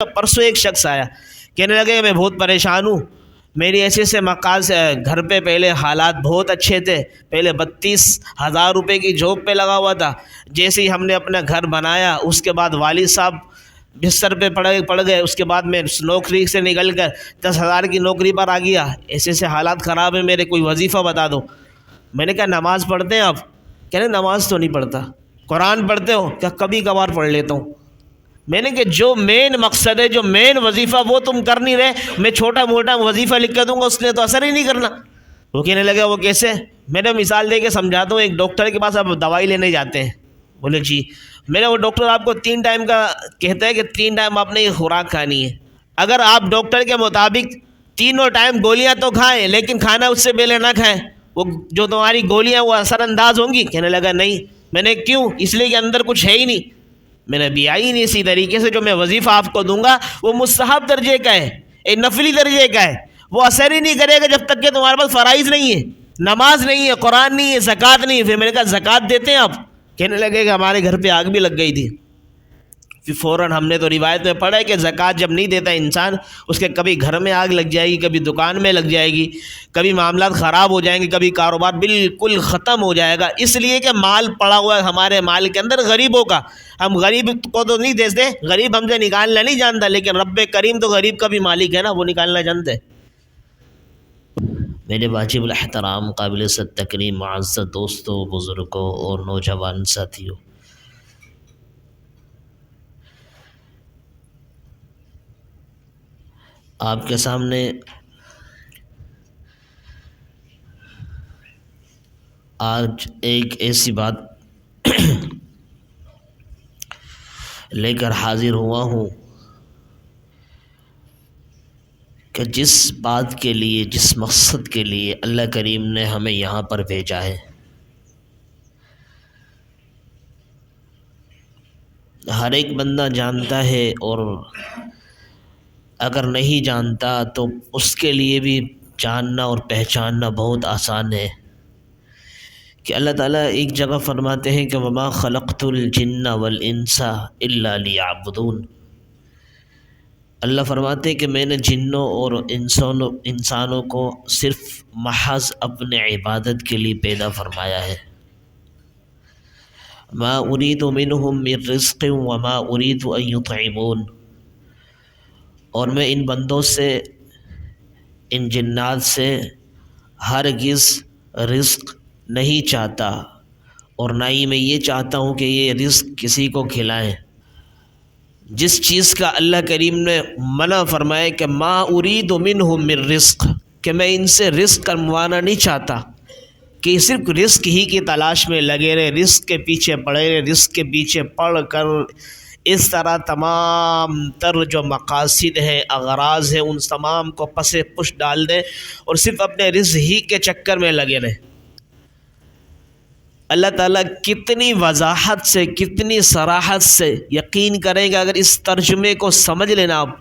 پرسوں ایک شخص آیا، کہنے لگے کہ میں بہت پریشان ہوں، میری ایسے سے مقام سے گھر پہ پہلے حالات بہت اچھے تھے، پہلے 32,000 روپے کی جاب پہ لگا ہوا تھا، جیسے ہی ہم نے اپنا گھر بنایا اس کے بعد والد صاحب بستر پہ پڑ گئے، اس کے بعد میں نوکری سے نکل کر 10,000 کی نوکری پر آ گیا، ایسے سے حالات خراب ہیں میرے، کوئی وظیفہ بتا دو۔ میں نے کہا نماز پڑھتے ہیں آپ؟ کہنے نماز تو نہیں پڑھتا۔ قرآن پڑھتے ہو؟ کیا کبھی کبھار پڑھ لیتا ہوں۔ میں نے کہ جو مین مقصد ہے، جو مین وظیفہ وہ تم کر نہیں رہے، میں چھوٹا موٹا وظیفہ لکھ کے دوں گا، اس نے تو اثر ہی نہیں کرنا۔ وہ کہنے لگا وہ کیسے؟ میں نے مثال دے کے سمجھاتا ہوں، ایک ڈاکٹر کے پاس آپ دوائی لینے جاتے ہیں، بولے جی میں نے، وہ ڈاکٹر آپ کو 3 ٹائم کا کہتا ہے کہ 3 ٹائم آپ نے یہ خوراک کھانی ہے، اگر آپ ڈاکٹر کے مطابق تینوں ٹائم گولیاں تو کھائیں لیکن کھانا اس سے پہلے نہ کھائیں، وہ جو تمہاری گولیاں وہ اثر انداز ہوں گی؟ کہنے لگا نہیں۔ میں نے کیوں؟ اس لیے کہ اندر کچھ ہے ہی نہیں، میں نے بھی آئی نہیں۔ اسی طریقے سے جو میں وظیفہ آپ کو دوں گا وہ مستحب درجے کا ہے، ایک نفلی درجے کا ہے، وہ اثر ہی نہیں کرے گا جب تک کہ تمہارے پاس فرائض نہیں ہے، نماز نہیں ہے، قرآن نہیں ہے، زکوٰۃ نہیں ہے۔ پھر میں نے کہا زکوٰۃ دیتے ہیں آپ؟ کہنے لگے کہ ہمارے گھر پہ آگ بھی لگ گئی تھی۔ پھر فوراً ہم نے تو روایت میں پڑھا ہے کہ زکوٰۃ جب نہیں دیتا انسان، اس کے کبھی گھر میں آگ لگ جائے گی، کبھی دکان میں لگ جائے گی، کبھی معاملات خراب ہو جائیں گے، کبھی کاروبار بالکل ختم ہو جائے گا، اس لیے کہ مال پڑا ہوا ہے ہمارے مال کے اندر غریبوں کا، ہم غریب کو تو نہیں دیتے، غریب ہم سے نکالنا نہیں جانتا، لیکن رب کریم تو غریب کا بھی مالک ہے نا، وہ نکالنا جانتے۔ میرے واجب الاحترام، قابل عزت تکریم معزز دوستوں، بزرگوں اور نوجوان ساتھیوں، آپ کے سامنے آج ایک ایسی بات لے کر حاضر ہوا ہوں کہ جس بات کے لیے، جس مقصد کے لیے اللہ کریم نے ہمیں یہاں پر بھیجا ہے، ہر ایک بندہ جانتا ہے، اور اگر نہیں جانتا تو اس کے لیے بھی جاننا اور پہچاننا بہت آسان ہے کہ اللہ تعالیٰ ایک جگہ فرماتے ہیں کہ وما خلقت الجن والانس الا لیعبدون۔ اللہ فرماتے ہیں کہ میں نے جنوں اور انسانوں کو صرف محض اپنے عبادت کے لیے پیدا فرمایا ہے۔ ما اريد منهم من رزق وما اريد ان يطعمون، اور میں ان بندوں سے، ان جنات سے ہرگز رزق نہیں چاہتا، اور نہ ہی میں یہ چاہتا ہوں کہ یہ رزق کسی کو کھلائیں۔ جس چیز کا اللہ کریم نے منع فرمایا کہ ما اريد منهم من رزق، کہ میں ان سے رزق کموانا نہیں چاہتا، کہ صرف رزق ہی کی تلاش میں لگے رہے، رزق کے پیچھے پڑے رہے، رزق کے پیچھے پڑھ کر اس طرح تمام تر جو مقاصد ہیں، اغراض ہیں، ان تمام کو پس پش ڈال دیں اور صرف اپنے رزق ہی کے چکر میں لگے رہیں۔ اللہ تعالیٰ کتنی وضاحت سے، کتنی صراحت سے، یقین کریں کہ اگر اس ترجمے کو سمجھ لینا آپ،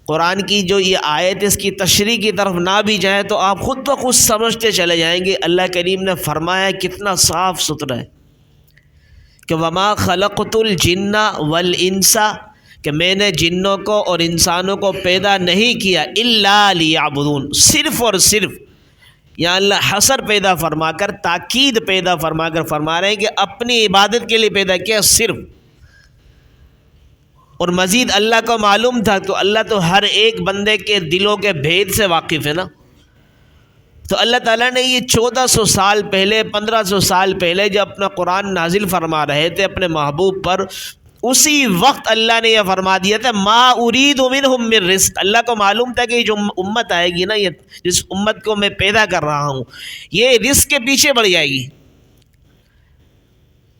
قرآن کی جو یہ آیت اس کی تشریح کی طرف نہ بھی جائیں تو آپ خود بخود سمجھتے چلے جائیں گے اللہ کریم نے فرمایا کتنا صاف ستھرا ہے کہ وما خلقت الجن والانس، کہ میں نے جنوں کو اور انسانوں کو پیدا نہیں کیا الا لیعبدون، صرف اور صرف، یا اللہ حصر پیدا فرما کر، تاکید پیدا فرما کر فرما رہے ہیں کہ اپنی عبادت کے لیے پیدا کیا صرف، اور مزید اللہ کو معلوم تھا، تو اللہ تو ہر ایک بندے کے دلوں کے بھید سے واقف ہے نا، تو اللہ تعالیٰ نے یہ 1400 سال پہلے، 1500 سال پہلے جب اپنا قرآن نازل فرما رہے تھے اپنے محبوب پر، اسی وقت اللہ نے یہ فرما دیا تھا ما اريد منهم من رزق۔ اللہ کو معلوم تھا کہ یہ جو امت آئے گی نا، یہ جس امت کو میں پیدا کر رہا ہوں، یہ رزق کے پیچھے بڑھ جائے گی،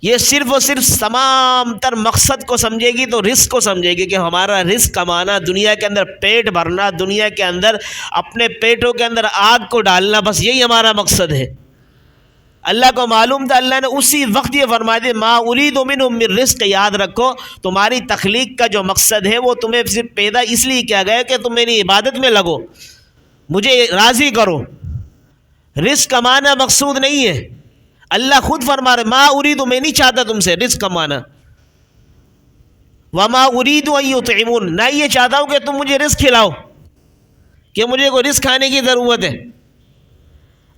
یہ صرف اور صرف تمام تر مقصد کو سمجھے گی، تو رزق کو سمجھے گی کہ ہمارا رزق کمانا، دنیا کے اندر پیٹ بھرنا، دنیا کے اندر اپنے پیٹوں کے اندر آگ کو ڈالنا، بس یہی ہمارا مقصد ہے۔ اللہ کو معلوم تھا، اللہ نے اسی وقت یہ فرما دیا ما اريد منهم من رزق۔ یاد رکھو تمہاری تخلیق کا جو مقصد ہے وہ تمہیں صرف پیدا اس لیے کیا گیا کہ تم میری عبادت میں لگو، مجھے راضی کرو، رزق کمانا مقصود نہیں ہے۔ اللہ خود فرما رہے ما اريد، میں نہیں چاہتا تم سے رزق کمانا، وما اريد ان يطعمون، نہ یہ چاہتا ہوں کہ تم مجھے رزق کھلاؤ، کہ مجھے کوئی رزق کھانے کی ضرورت ہے۔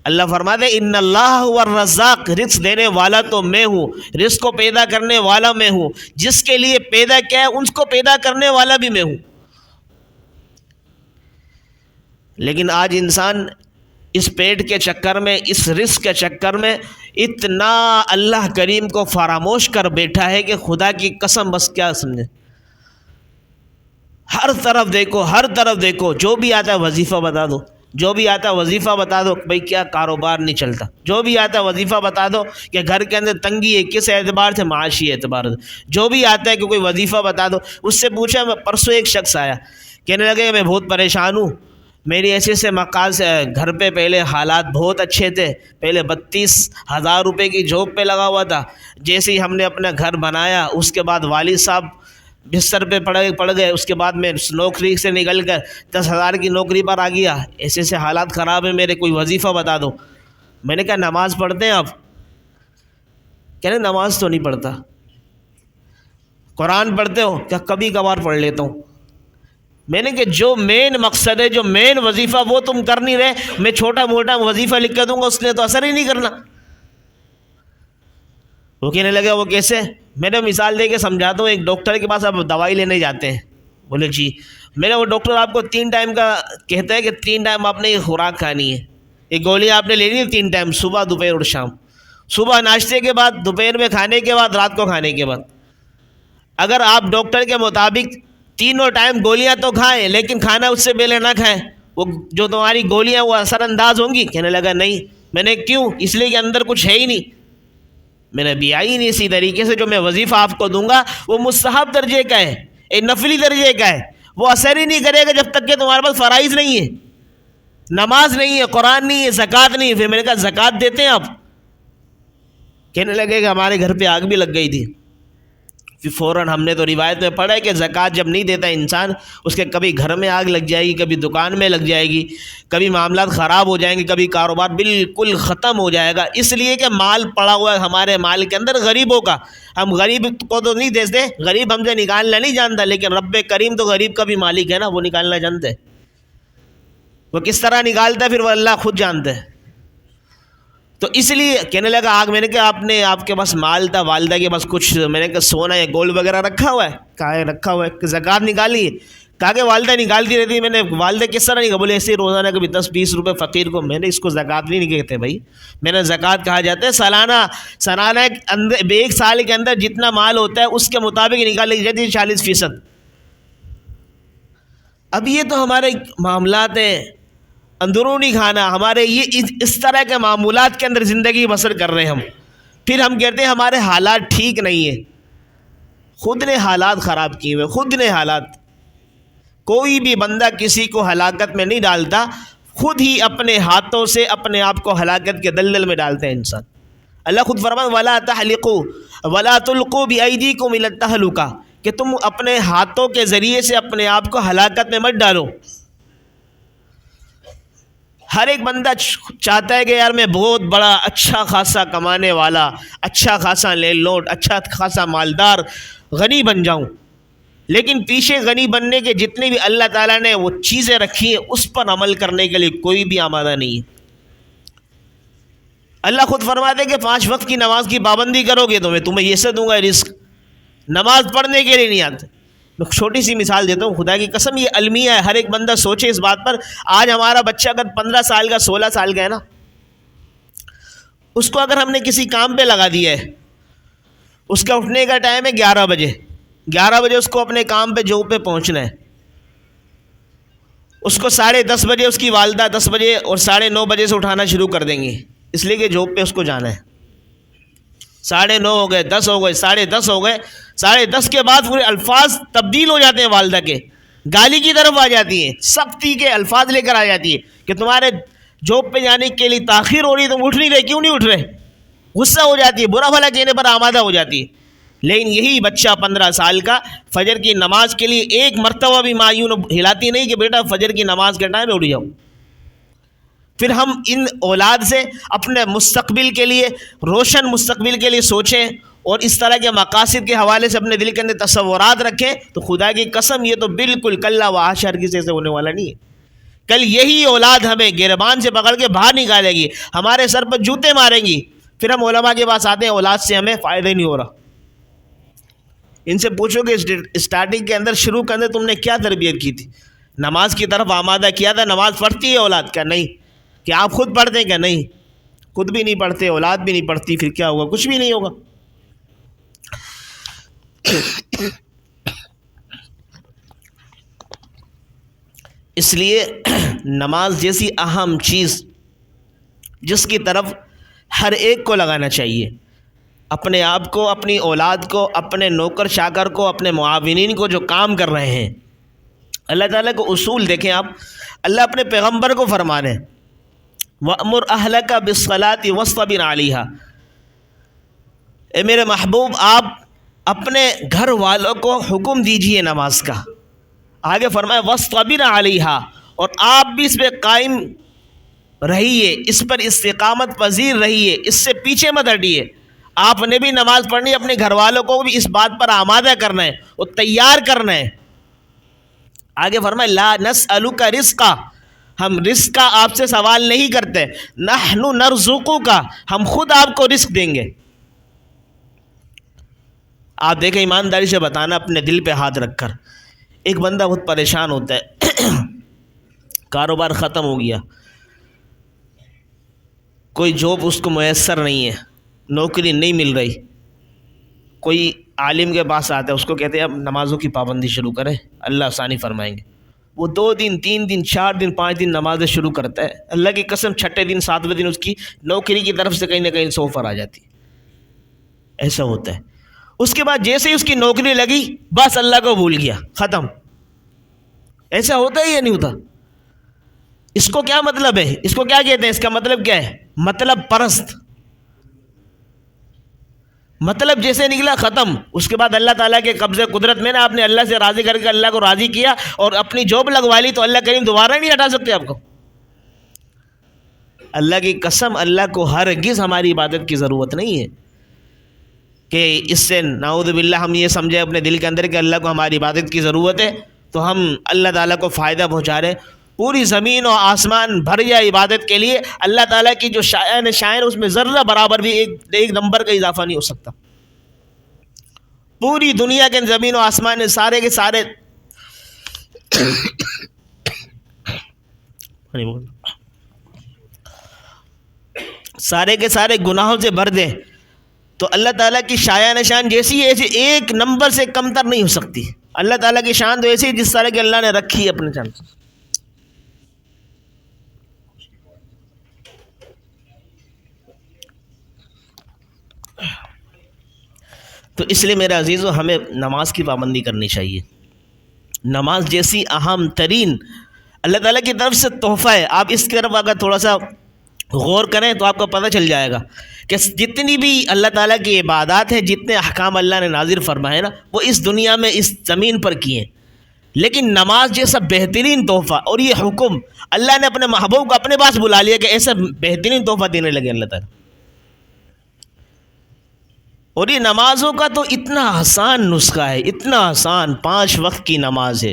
اللہ فرماتے ہیں ان اللہ هو الرزاق، رزق دینے والا تو میں ہوں، رزق کو پیدا کرنے والا میں ہوں، جس کے لیے پیدا کیا ہے ان کو پیدا کرنے والا بھی میں ہوں۔ لیکن آج انسان اس پیٹ کے چکر میں، اس رزق کے چکر میں اتنا اللہ کریم کو فراموش کر بیٹھا ہے کہ خدا کی قسم بس کیا سمجھے۔ ہر طرف دیکھو، ہر طرف دیکھو، جو بھی آتا ہے وظیفہ بتا دو، جو بھی آتا ہے وظیفہ بتا دو، بھئی کیا کاروبار نہیں چلتا، جو بھی آتا ہے وظیفہ بتا دو کہ گھر کے اندر تنگی ہے، کس اعتبار سے؟ معاشی اعتبار سے۔ جو بھی آتا ہے کہ کوئی وظیفہ بتا دو۔ اس سے پوچھا، میں پرسوں ایک شخص آیا، کہنے لگے میں بہت پریشان ہوں، میری ایسے مکان سے گھر پہ پہلے حالات بہت اچھے تھے، پہلے 32,000 روپے کی جاب پہ لگا ہوا تھا، جیسے ہی ہم نے اپنا گھر بنایا اس کے بعد والد صاحب بستر پہ پڑ گئے، اس کے بعد میں نوکری سے نکل کر 10,000 کی نوکری پر آ گیا، ایسے حالات خراب ہیں میرے، کوئی وظیفہ بتا دو۔ میں نے کہا نماز پڑھتے ہیں آپ؟ کہہ رہے نماز تو نہیں پڑھتا۔ قرآن پڑھتے ہو؟ کیا کبھی کبھار پڑھ لیتا ہوں۔ میں نے کہ جو مین مقصد ہے، جو مین وظیفہ وہ تم کر نہیں رہے، میں چھوٹا موٹا وظیفہ لکھ کے دوں گا، اس نے تو اثر ہی نہیں کرنا۔ وہ کہنے لگا وہ کیسے؟ میں نے مثال دے کے سمجھاتا ہوں، ایک ڈاکٹر کے پاس آپ دوائی لینے جاتے ہیں، بولے جی، میرا وہ ڈاکٹر آپ کو 3 ٹائم کا کہتا ہے کہ 3 ٹائم آپ نے یہ خوراک کھانی ہے، یہ گولیاں آپ نے لینی ہے 3 ٹائم، صبح دوپہر اور شام، صبح ناشتے کے بعد، دوپہر میں کھانے کے بعد، رات کو کھانے کے بعد۔ اگر آپ ڈاکٹر کے مطابق 3 ٹائم گولیاں تو کھائیں لیکن کھانا اس سے پہلے نہ کھائیں، وہ جو تمہاری گولیاں وہ اثر انداز ہوں گی؟ کہنے لگا نہیں۔ میں نے کیوں؟ اس لیے کہ اندر کچھ ہے ہی نہیں، میں نے بھی آئی نہیں۔ اسی طریقے سے جو میں وظیفہ آپ کو دوں گا وہ مستحب درجے کا ہے، ایک نفلی درجے کا ہے، وہ اثر ہی نہیں کرے گا جب تک کہ تمہارے پاس فرائض نہیں ہے، نماز نہیں ہے، قرآن نہیں ہے، زکوٰۃ نہیں ہے۔ پھر میں نے کہا زکوٰۃ دیتے ہیں آپ؟ کہنے لگے کہ ہمارے گھر پہ آگ بھی لگ گئی تھی۔ پھر فوراً ہم نے تو روایت میں پڑھا ہے کہ زکوٰۃ جب نہیں دیتا انسان، اس کے کبھی گھر میں آگ لگ جائے گی، کبھی دکان میں لگ جائے گی، کبھی معاملات خراب ہو جائیں گے، کبھی کاروبار بالکل ختم ہو جائے گا، اس لیے کہ مال پڑا ہوا ہے ہمارے مال کے اندر غریبوں کا۔ ہم غریب کو تو نہیں دیتے، غریب ہم سے نکالنا نہیں جانتا، لیکن رب کریم تو غریب کا بھی مالک ہے نا، وہ نکالنا جانتے ہیں۔ وہ کس طرح نکالتا ہے پھر وہ اللہ خود جانتا ہے۔ تو اس لیے کہنے لگا آگ، میں نے کہا آپ کے پاس مال تھا، والدہ کے پاس کچھ، میں نے کہا سونا یا گولڈ وغیرہ رکھا ہوا ہے؟ کہا ہے رکھا ہوا ہے۔ زکوٰۃ نکالی ہے؟ کہا کہ والدہ نکالتی رہتی ہے۔ میں نے والدہ کس طرح نکال؟ بولے ایسے روزانہ کبھی 10-20 روپے فقیر کو۔ میں نے اس کو زکوٰۃ نہیں کہتے بھائی، میں نے زکوٰۃ کہا جاتا ہے سالانہ ایک سال کے اندر جتنا مال ہوتا ہے اس کے مطابق نکالی جاتی ہے 40%۔ اب یہ تو ہمارے معاملات ہیں، اندرونی کھانا، ہمارے یہ اس طرح کے معمولات کے اندر زندگی بسر کر رہے ہیں ہم۔ پھر ہم کہتے ہیں ہمارے حالات ٹھیک نہیں ہیں۔ خود نے حالات خراب کیے ہوئے، خود نے حالات۔ کوئی بھی بندہ کسی کو ہلاکت میں نہیں ڈالتا، خود ہی اپنے ہاتھوں سے اپنے آپ کو ہلاکت کے دلدل میں ڈالتے ہیں انسان۔ اللہ خود فرماتا ہے وَلَا تَحْلِقُوا وَلَا تُلْقُوا بِأَيْدِيكُمْ إِلَى التَّهْلُكَةِ، کہ تم اپنے ہاتھوں کے ذریعے سے اپنے آپ کو ہلاکت میں مت ڈالو۔ ہر ایک بندہ چاہتا ہے کہ یار میں بہت بڑا اچھا خاصا کمانے والا، اچھا خاصا لینڈ لارڈ، اچھا خاصا مالدار، غنی بن جاؤں، لیکن پیچھے غنی بننے کے جتنے بھی اللہ تعالیٰ نے وہ چیزیں رکھی ہیں اس پر عمل کرنے کے لیے کوئی بھی آمادہ نہیں ہے۔ اللہ خود فرماتے ہیں کہ 5 وقت کی نماز کی پابندی کرو گے تو میں تمہیں یہ سے دوں گا رزق۔ نماز پڑھنے کے لیے نہیں آتے۔ میں چھوٹی سی مثال دیتا ہوں، خدا کی قسم یہ المیہ ہے، ہر ایک بندہ سوچے اس بات پر۔ آج ہمارا بچہ اگر 15 سال کا 16 سال کا ہے نا، اس کو اگر ہم نے کسی کام پہ لگا دیا ہے، اس کا اٹھنے کا ٹائم ہے 11 بجے، 11 بجے اس کو اپنے کام پہ جاب پہ پہنچنا ہے، اس کو 10:30 بجے اس کی والدہ 10 بجے اور 9:30 بجے سے اٹھانا شروع کر دیں گے، اس لیے کہ جاب پہ اس کو جانا ہے۔ 9:30 ہو گئے، 10 ہو گئے، 10:30 ہو گئے، 10:30 کے بعد پورے الفاظ تبدیل ہو جاتے ہیں، والدہ کے گالی کی طرف آ جاتی ہیں، سختی کے الفاظ لے کر آ جاتی ہے کہ تمہارے جاب پہ جانے کے لیے تاخیر ہو رہی ہے، تم اٹھ نہیں رہے، کیوں نہیں اٹھ رہے؟ غصہ ہو جاتی ہے، برا بھلا کہنے پر آمادہ ہو جاتی ہے۔ لیکن یہی بچہ 15 سال کا فجر کی نماز کے لیے ایک مرتبہ بھی ماں یوں ہلاتی نہیں کہ بیٹا فجر کی نماز کے ٹائم میں اٹھ جاؤ۔ پھر ہم ان اولاد سے اپنے مستقبل کے لیے، روشن مستقبل کے لیے سوچیں، اور اس طرح کے مقاصد کے حوالے سے اپنے دل کے اندر تصورات رکھیں تو خدا کی قسم یہ تو بالکل کلّا و حاشا ہرگز ایسے ہونے والا نہیں ہے. کل یہی اولاد ہمیں گریبان سے پکڑ کے باہر نکالے گی, ہمارے سر پر جوتے ماریں گی, پھر ہم علماء کے پاس آتے ہیں اولاد سے ہمیں فائدہ ہی نہیں ہو رہا. ان سے پوچھو کہ اسٹارٹنگ کے اندر شروع کے اندر تم نے کیا تربیت کی تھی, نماز کی طرف آمادہ کیا تھا, نماز پڑھتی ہے اولاد کیا نہیں, کہ آپ خود پڑھتے ہیں کیا نہیں, خود بھی نہیں پڑھتے اولاد بھی نہیں پڑھتی, پھر کیا ہوگا, کچھ بھی نہیں ہوگا. اس لیے نماز جیسی اہم چیز جس کی طرف ہر ایک کو لگانا چاہیے, اپنے آپ کو, اپنی اولاد کو, اپنے نوکر چاکر کو, اپنے معاونین کو جو کام کر رہے ہیں. اللہ تعالیٰ کو اصول دیکھیں آپ, اللہ اپنے پیغمبر کو فرما رہے ہیں وَأْمُرْ أَهْلَكَ بِالصَّلَاةِ وَاصْطَبِرْ عَلَيْهَا, اے میرے محبوب آپ اپنے گھر والوں کو حکم دیجئے نماز کا. آگے فرمایا وَاصْطَبِرْ عَلَيْهَا, اور آپ بھی اس پہ قائم رہیے, اس پر استقامت پذیر رہیے, اس سے پیچھے مت ہٹیے. آپ نے بھی نماز پڑھنی, اپنے گھر والوں کو بھی اس بات پر آمادہ کرنا ہے اور تیار کرنا ہے. آگے فرمایا لا نسألک رزقا, ہم رزق کا آپ سے سوال نہیں کرتے, نحن نرزقک, ہم خود آپ کو رزق دیں گے. آپ دیکھیں ایمانداری سے بتانا اپنے دل پہ ہاتھ رکھ کر, ایک بندہ بہت پریشان ہوتا ہے, کاروبار ختم ہو گیا, کوئی جاب اس کو میسر نہیں ہے, نوکری نہیں مل رہی, کوئی عالم کے پاس آتا ہے, اس کو کہتے ہیں اب نمازوں کی پابندی شروع کریں, اللہ آسانی فرمائیں گے. وہ 2 دن 3 دن 4 دن 5 دن نمازیں شروع کرتا ہے, اللہ کی قسم 6ٹھے دن 7ویں دن اس کی نوکری کی طرف سے کہیں نہ کہیں آفر آ جاتی. ایسا ہوتا ہے. اس کے بعد جیسے ہی اس کی نوکری لگی بس اللہ کو بھول گیا, ختم. ایسا ہوتا ہے یا نہیں ہوتا؟ اس کو کیا مطلب ہے, اس کو کیا کہتے ہیں, اس کا مطلب کیا ہے, مطلب پرست. مطلب جیسے نکلا ختم. اس کے بعد اللہ تعالیٰ کے قبضے قدرت میں نا آپ نے اللہ سے راضی کر کے اللہ کو راضی کیا اور اپنی جاب لگوا لی, تو اللہ کریم دوبارہ نہیں ہٹا سکتے آپ کو. اللہ کی قسم اللہ کو ہرگز ہماری عبادت کی ضرورت نہیں ہے کہ اس سے نعوذ باللہ ہم یہ سمجھیں اپنے دل کے اندر کہ اللہ کو ہماری عبادت کی ضرورت ہے تو ہم اللہ تعالیٰ کو فائدہ پہنچا رہے. پوری زمین و آسمان بھر جائے عبادت کے لیے, اللہ تعالیٰ کی جو شائن اس میں ذرہ برابر بھی ایک نمبر کا اضافہ نہیں ہو سکتا. پوری دنیا کے زمین و آسمان سارے کے سارے سارے کے سارے گناہوں سے بھر دیں تو اللہ تعالیٰ کی شان جیسی ایسی ایک نمبر سے کم تر نہیں ہو سکتی. اللہ تعالیٰ کی شان تو ایسی جس طرح کہ اللہ نے رکھی ہے اپنے شان. تو اس لیے میرے عزیزو ہمیں نماز کی پابندی کرنی چاہیے. نماز جیسی اہم ترین اللہ تعالیٰ کی طرف سے تحفہ ہے. آپ اس کی طرف اگر تھوڑا سا غور کریں تو آپ کو پتہ چل جائے گا کہ جتنی بھی اللہ تعالیٰ کی عبادات ہیں, جتنے احکام اللہ نے نازل فرمائے نا, وہ اس دنیا میں اس زمین پر کیے ہیں. لیکن نماز جیسا بہترین تحفہ اور یہ حکم اللہ نے اپنے محبوب کو اپنے پاس بلا لیا کہ ایسا بہترین تحفہ دینے لگے اللہ تعالیٰ. اور یہ نمازوں کا تو اتنا آسان نسخہ ہے, اتنا آسان. 5 وقت کی نماز ہے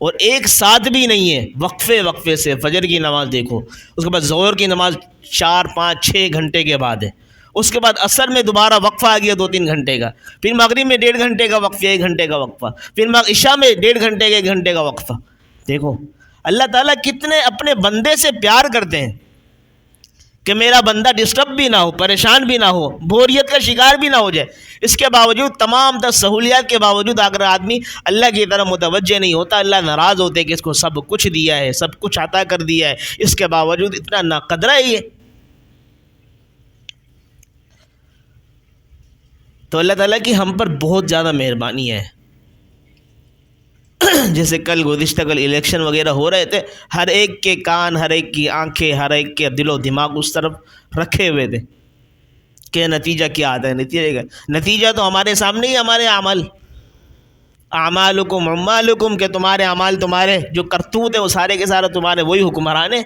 اور ایک ساتھ بھی نہیں ہے, وقفے وقفے سے. فجر کی نماز دیکھو, اس کے بعد ظہر کی نماز 4 5 6 گھنٹے کے بعد ہے, اس کے بعد عصر میں دوبارہ وقفہ آ گیا 2 3 گھنٹے کا, پھر مغرب میں 1.5 گھنٹے کا وقفہ, 1 گھنٹے کا وقفہ, پھر عشاء میں 1.5 گھنٹے کا 1 گھنٹے کا وقفہ. دیکھو اللہ تعالیٰ کتنے اپنے بندے سے پیار کرتے ہیں کہ میرا بندہ ڈسٹرب بھی نہ ہو, پریشان بھی نہ ہو, بوریت کا شکار بھی نہ ہو جائے. اس کے باوجود تمام تر سہولیات کے باوجود اگر آدمی اللہ کی طرف متوجہ نہیں ہوتا, اللہ ناراض ہوتے کہ اس کو سب کچھ دیا ہے, سب کچھ عطا کر دیا ہے, اس کے باوجود اتنا ناقدرہ ہے یہ. تو اللہ تعالیٰ کی ہم پر بہت زیادہ مہربانی ہے. جیسے گزشتہ کل الیکشن وغیرہ ہو رہے تھے, ہر ایک کے کان, ہر ایک کی آنکھیں, ہر ایک کے دل و دماغ اس طرف رکھے ہوئے تھے کہ نتیجہ کیا آتا ہے. نتیجہ تو ہمارے سامنے ہی, ہمارے اعمال, اعمالکم اعمالکم, کہ تمہارے اعمال, تمہارے جو کرتوت ہیں وہ سارے کے سارے تمہارے وہی حکمران ہیں.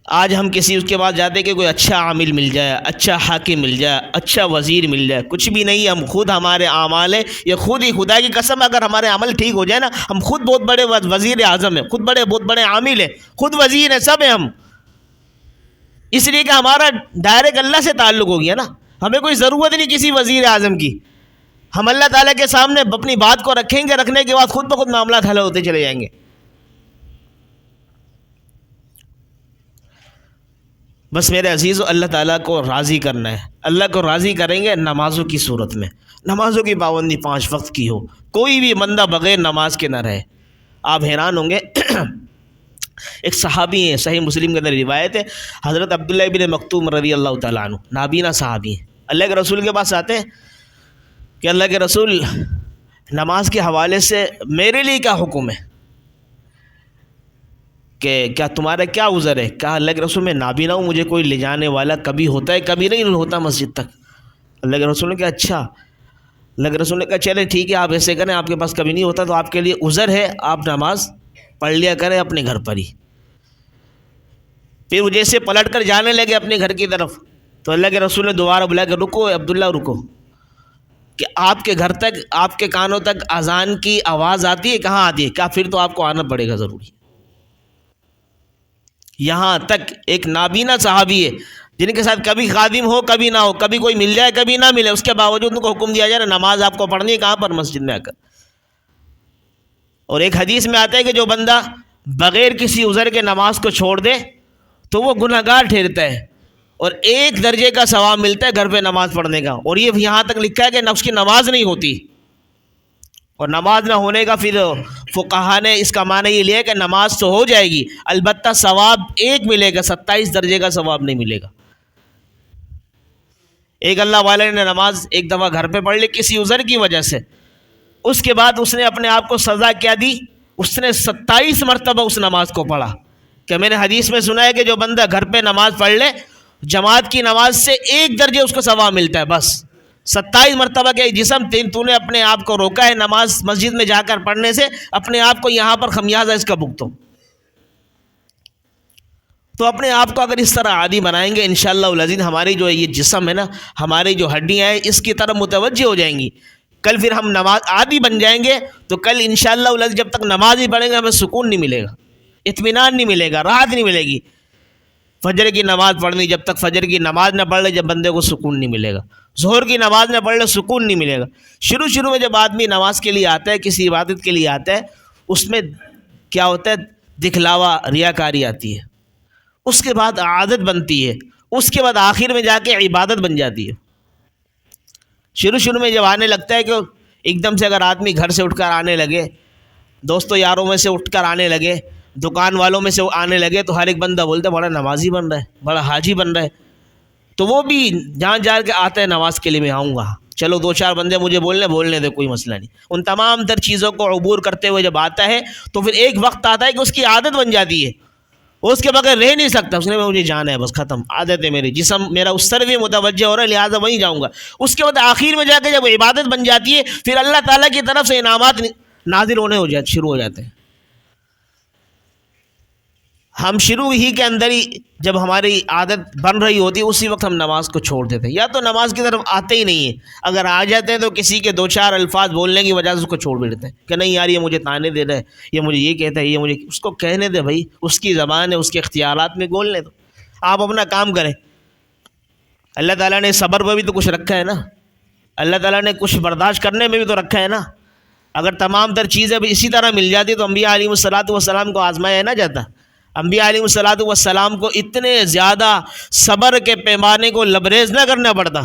آج ہم کسی اس کے پاس جاتے کہ کوئی اچھا عامل مل جائے، اچھا حاکم مل جائے، اچھا وزیر مل جائے، کچھ بھی نہیں. ہم خود ہمارے اعمال ہیں، یہ خود ہی خدا کی قسم اگر ہمارے عمل ٹھیک ہو جائے نا، ہم خود بہت بڑے وزیر اعظم ہیں، خود بہت بڑے عامل ہیں، خود وزیر ہیں، سب ہیں ہم. اس لیے کہ ہمارا ڈائریکٹ اللہ سے تعلق ہو گیا نا، ہمیں کوئی ضرورت نہیں کسی وزیر اعظم کی. ہم اللہ تعالیٰ کے سامنے اپنی بات کو رکھیں گے، رکھنے کے بعد خود بخود معاملات حل ہوتے چلے جائیں گے. بس میرے عزیزو، اللہ تعالیٰ کو راضی کرنا ہے. اللہ کو راضی کریں گے نمازوں کی صورت میں. نمازوں کی پابندی 5 وقت کی ہو، کوئی بھی بندہ بغیر نماز کے نہ رہے. آپ حیران ہوں گے ایک صحابی ہیں، صحیح مسلم کے اندر روایت ہے، حضرت عبداللہ ابن مکتوم رضی اللہ تعالیٰ عنہ، نابینا صحابی ہیں. اللہ کے رسول کے پاس آتے ہیں کہ اللہ کے رسول، نماز کے حوالے سے میرے لیے کیا حکم ہے، کہ کیا تمہارا کیا عذر ہے؟ کہا اللہ کے رسول میں نابینا ہوں، مجھے کوئی لے جانے والا کبھی ہوتا ہے، کبھی نہیں ہوتا مسجد تک. اللہ کے رسول نے کہا اچھا. اللہ کے رسول نے کہا چلے ٹھیک ہے، آپ ایسے کریں، آپ کے پاس کبھی نہیں ہوتا تو آپ کے لیے عذر ہے، آپ نماز پڑھ لیا کریں اپنے گھر پر ہی. پھر وہ جیسے پلٹ کر جانے لگے اپنے گھر کی طرف، تو اللہ کے رسول نے دوبارہ بلایا کہ رکو عبداللہ رکو، کہ آپ کے گھر تک، آپ کے کانوں تک اذان کی آواز آتی ہے؟ کہاں آتی ہے؟ کہا پھر تو آپ کو آنا پڑے گا ضروری. یہاں تک ایک نابینا صحابی ہے جن کے ساتھ کبھی خادم ہو کبھی نہ ہو، کبھی کوئی مل جائے کبھی نہ ملے، اس کے باوجود ان کو حکم دیا جائے نماز آپ کو پڑھنی ہے. کہاں پر؟ مسجد میں آ کر. اور ایک حدیث میں آتا ہے کہ جو بندہ بغیر کسی عذر کے نماز کو چھوڑ دے تو وہ گنہگار ٹھہرتا ہے، اور 1 درجے کا ثواب ملتا ہے گھر پہ نماز پڑھنے کا. اور یہ یہاں تک لکھا ہے کہ نفس کی نماز نہیں ہوتی، اور نماز نہ ہونے کا پھر فقہا نے اس کا معنی یہ لیا کہ نماز تو ہو جائے گی، البتہ ثواب 1 ملے گا، 27 درجے کا ثواب نہیں ملے گا. ایک اللہ والے نے نماز ایک دفعہ گھر پہ پڑھ لی کسی عذر کی وجہ سے، اس کے بعد اس نے اپنے آپ کو سزا کیا دی؟ اس نے 27 مرتبہ اس نماز کو پڑھا. کہ میں نے حدیث میں سنا ہے کہ جو بندہ گھر پہ نماز پڑھ لے، جماعت کی نماز سے 1 درجے اس کو ثواب ملتا ہے بس. 27 مرتبہ کے جسم تو نے اپنے آپ کو روکا ہے نماز مسجد میں جا کر پڑھنے سے، اپنے آپ کو یہاں پر خمیازہ اس کا بھگتو. تو اپنے آپ کو اگر اس طرح عادی بنائیں گے، انشاءاللہ العزیز ہماری جو یہ جسم ہے نا، ہماری جو ہڈیاں ہیں، اس کی طرف متوجہ ہو جائیں گی. کل پھر ہم نماز عادی بن جائیں گے تو کل انشاءاللہ العزیز جب تک نماز ہی پڑھیں گے ہمیں سکون نہیں ملے گا، اطمینان نہیں ملے گا، راحت نہیں ملے گی. فجر کی نماز پڑھنی، جب تک فجر کی نماز نہ پڑھ لے جب بندے کو سکون نہیں ملے گا. ظہر کی نماز نہ پڑھ لے سکون نہیں ملے گا. شروع میں جب آدمی نماز کے لیے آتا ہے، کسی عبادت کے لیے آتا ہے، اس میں کیا ہوتا ہے؟ دکھلاوا، ریاکاری آتی ہے. اس کے بعد عادت بنتی ہے، اس کے بعد آخر میں جا کے عبادت بن جاتی ہے. شروع میں جب آنے لگتا ہے کہ ایک دم سے اگر آدمی گھر سے اٹھ کر آنے لگے، دوستوں یاروں میں سے اٹھ کر آنے لگے، دکان والوں میں سے آنے لگے، تو ہر ایک بندہ بولتا ہے بڑا نمازی بن رہا ہے، بڑا حاجی بن رہا ہے. تو وہ بھی جہاں جا کے آتا ہے نماز کے لیے میں آؤں گا، چلو 2-4 بندے مجھے بولنے دے، کوئی مسئلہ نہیں. ان تمام تر چیزوں کو عبور کرتے ہوئے جب آتا ہے تو پھر ایک وقت آتا ہے کہ اس کی عادت بن جاتی ہے، وہ اس کے بغیر رہ نہیں سکتا. اس نے مجھے جانا ہے، بس ختم، عادت ہے میری، جسم میرا اس طرف بھی متوجہ ہو رہا ہے، لہٰذا وہیں جاؤں گا. اس کے بعد آخر میں جا کے جب عبادت بن جاتی ہے، پھر اللہ تعالیٰ کی طرف سے انعامات نازل ہونے شروع ہو جاتے ہیں. ہم شروع ہی کے اندر ہی جب ہماری عادت بن رہی ہوتی ہے اسی وقت ہم نماز کو چھوڑ دیتے ہیں، یا تو نماز کی طرف آتے ہی نہیں ہیں. اگر آ جاتے ہیں تو کسی کے 2-4 الفاظ بولنے کی وجہ سے اس کو چھوڑ بھی دیتے ہیں کہ نہیں یار یہ مجھے تانے دے رہا ہے، یہ مجھے یہ کہتا ہے، یہ مجھے، اس کو کہنے دے بھائی، اس کی زبان ہے، اس کے اختیارات میں بولنے دو، آپ اپنا کام کریں. اللہ تعالیٰ نے صبر میں بھی تو کچھ رکھا ہے نا، اللہ تعالیٰ نے کچھ برداشت کرنے میں بھی تو رکھا ہے نا. اگر تمام تر چیزیں بھی اسی طرح مل جاتی تو انبیاء علیہ الصلوۃ والسلام کو آزمایا نہ جاتا. انبیاء علیہ الصلوۃ والسلام کو اتنے زیادہ صبر کے پیمانے کو لبریز نہ کرنا پڑتا.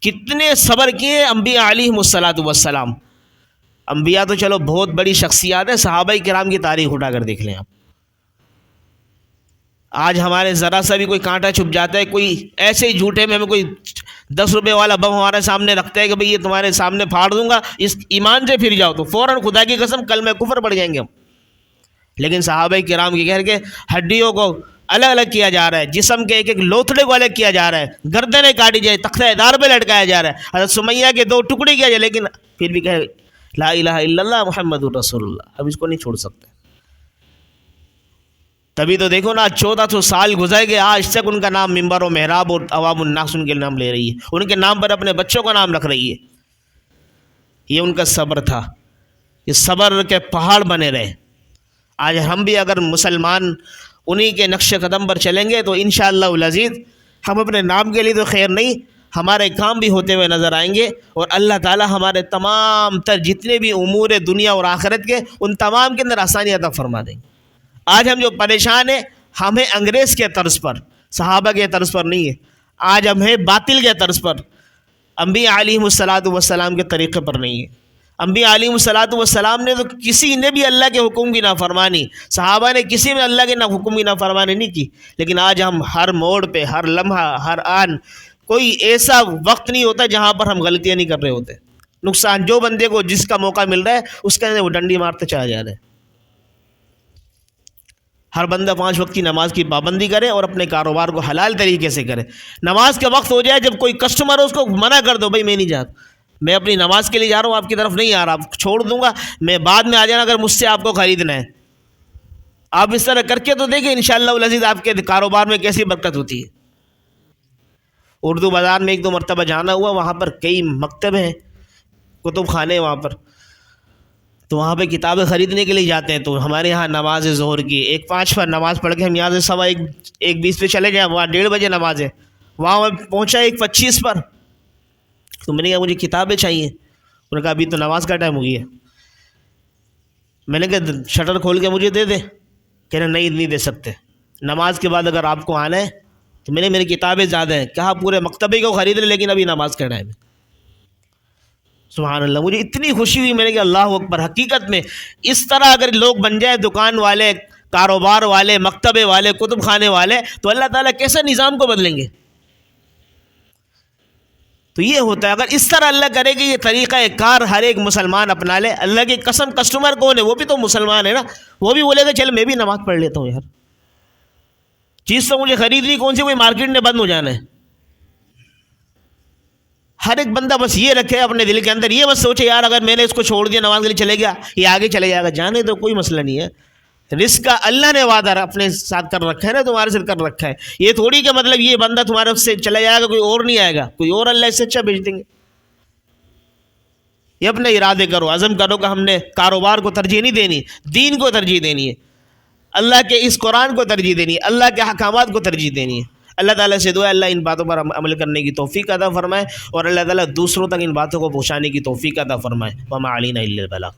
کتنے صبر کیے انبیاء علیہ الصلوۃ والسلام. انبیاء تو چلو بہت بڑی شخصیات ہے، صحابہ کرام کی تاریخ اٹھا کر دیکھ لیں آپ. آج ہمارے ذرا سا بھی کوئی کانٹا چھپ جاتا ہے، کوئی ایسے ہی جھوٹے میں ہمیں کوئی 10 روپے والا بم ہمارے سامنے رکھتا ہے کہ بھئی یہ تمہارے سامنے پھاڑ دوں گا، اس ایمان سے پھر جاؤ، تو فوراً خدا کی قسم کلمہ کفر پڑ جائیں گے ہم. لیکن صحابہ کرام کے کہہ کے ہڈیوں کو الگ الگ کیا جا رہا ہے، جسم کے ایک ایک لوتھڑے کو الگ کیا جا رہا ہے، گردنیں کاٹی جائے، تختہ دار پہ لٹکایا جا رہا ہے، حضرت سمیہ کے 2 ٹکڑے کیا جائے، لیکن پھر بھی کہے لا الہ الا اللہ محمد الرسول اللہ. اب اس کو نہیں چھوڑ سکتے. تبھی تو دیکھو نا 1400 سال گزر گئے، آج تک ان کا نام ممبر و محراب اور عوام الناس ان کے نام لے رہی ہے، ان کے نام پر اپنے بچوں کا نام رکھ رہی ہے۔ یہ ان کا صبر تھا، یہ صبر کے پہاڑ بنے رہے۔ آج ہم بھی اگر مسلمان انہی کے نقش قدم پر چلیں گے تو انشاءاللہ العزیز ہم اپنے نام کے لیے تو خیر نہیں، ہمارے کام بھی ہوتے ہوئے نظر آئیں گے، اور اللہ تعالی ہمارے تمام تر جتنے بھی امور دنیا اور آخرت کے ان تمام کے اندر آسانی عطا فرما دیں گے۔ آج ہم جو پریشان ہیں ہمیں انگریز کے طرز پر، صحابہ کے طرز پر نہیں ہے، آج ہمیں باطل کے طرز پر، انبیاء علیہم الصلاۃ والسلام کے طریقے پر نہیں ہے۔ انبیاء علیہم الصلاۃ والسلام نے تو کسی نے بھی اللہ کے حکم کی نافرمانی، صحابہ نے کسی میں اللہ کے حکم کی نافرمانی نہیں کی، لیکن آج ہم ہر موڑ پہ، ہر لمحہ، ہر آن، کوئی ایسا وقت نہیں ہوتا جہاں پر ہم غلطیاں نہیں کر رہے ہوتے۔ نقصان جو بندے کو جس کا موقع مل رہا ہے اس کے اندر وہ ڈنڈی مارتے چلا جا رہا ہے۔ ہر بندہ 5 وقت کی نماز کی پابندی کرے اور اپنے کاروبار کو حلال طریقے سے کرے۔ نماز کا وقت ہو جائے، جب کوئی کسٹمر ہو اس کو منع کر دو، بھائی میں نہیں جاتا، میں اپنی نماز کے لیے جا رہا ہوں، آپ کی طرف نہیں آ رہا، آپ چھوڑ دوں گا، میں بعد میں آ جانا اگر مجھ سے آپ کو خریدنا ہے۔ آپ اس طرح کر کے تو دیکھیں انشاءاللہ العزیز آپ کے کاروبار میں کیسی برکت ہوتی ہے۔ اردو بازار میں 1-2 مرتبہ جانا ہوا، وہاں پر کئی مکتب ہیں، کتب خانے وہاں پر، تو وہاں پہ کتابیں خریدنے کے لیے جاتے ہیں۔ تو ہمارے یہاں نماز ظہر کی 1:05 پر نماز پڑھ کے ہم یہاں سے 1:20 پہ چلے جائیں، وہاں 1:30 بجے نماز ہے، وہاں میں پہنچا 1:25 پر، تو میں نے کہا مجھے کتابیں چاہیے، انہوں نے کہا ابھی تو نماز کا ٹائم ہو گیا۔ میں نے کہا شٹر کھول کے مجھے دے دے، کہہ رہے نہیں دے سکتے، نماز کے بعد اگر آپ کو آنا ہے تو میری کتابیں زیادہ ہیں، کہا پورے مکتبے کو خرید لیں لیکن ابھی نماز کا ٹائم ہے۔ سبحان اللہ، مجھے اتنی خوشی ہوئی، میں نے کہا اللہ اکبر، حقیقت میں اس طرح اگر لوگ بن جائیں، دکان والے، کاروبار والے، مکتبے والے، کتب خانے والے، تو اللہ تعالیٰ کیسے نظام کو بدلیں گے۔ تو یہ ہوتا ہے، اگر اس طرح اللہ کرے کہ یہ طریقہ کار ہر ایک مسلمان اپنا لے، اللہ کی قسم کسٹمر کون ہے؟ وہ بھی تو مسلمان ہے نا، وہ بھی بولے گا چل میں بھی نماز پڑھ لیتا ہوں یار، چیز تو مجھے خریدنی کون سی، کوئی مارکیٹ میں بند ہو جانا ہے۔ ہر ایک بندہ بس یہ رکھے اپنے دل کے اندر، یہ بس سوچے یار اگر میں نے اس کو چھوڑ دیا نماز کے لیے چلے گیا، یہ آگے چلے جائے گا، جانے تو کوئی مسئلہ نہیں ہے۔ رزق کا اللہ نے وعدہ اپنے ساتھ کر رکھا ہے نا، تمہارے ساتھ کر رکھا ہے، یہ تھوڑی کہ مطلب یہ بندہ تمہارے سے چلا جائے گا کوئی اور نہیں آئے گا، کوئی اور اللہ اس سے اچھا بھیج دیں گے۔ یہ اپنے ارادے کرو، عزم کرو کہ ہم نے کاروبار کو ترجیح نہیں دینی، دین کو ترجیح دینی ہے، اللہ کے اس قرآن کو ترجیح دینی ہے، اللہ کے احکامات کو ترجیح دینی ہے۔ اللہ تعالیٰ سے دعا ہے اللہ ان باتوں پر عمل کرنے کی توفیق عطا فرمائے، اور اللہ تعالیٰ دوسروں تک ان باتوں کو پہنچانے کی توفیق عطا فرمائے۔ وما علینا الا البلاغ۔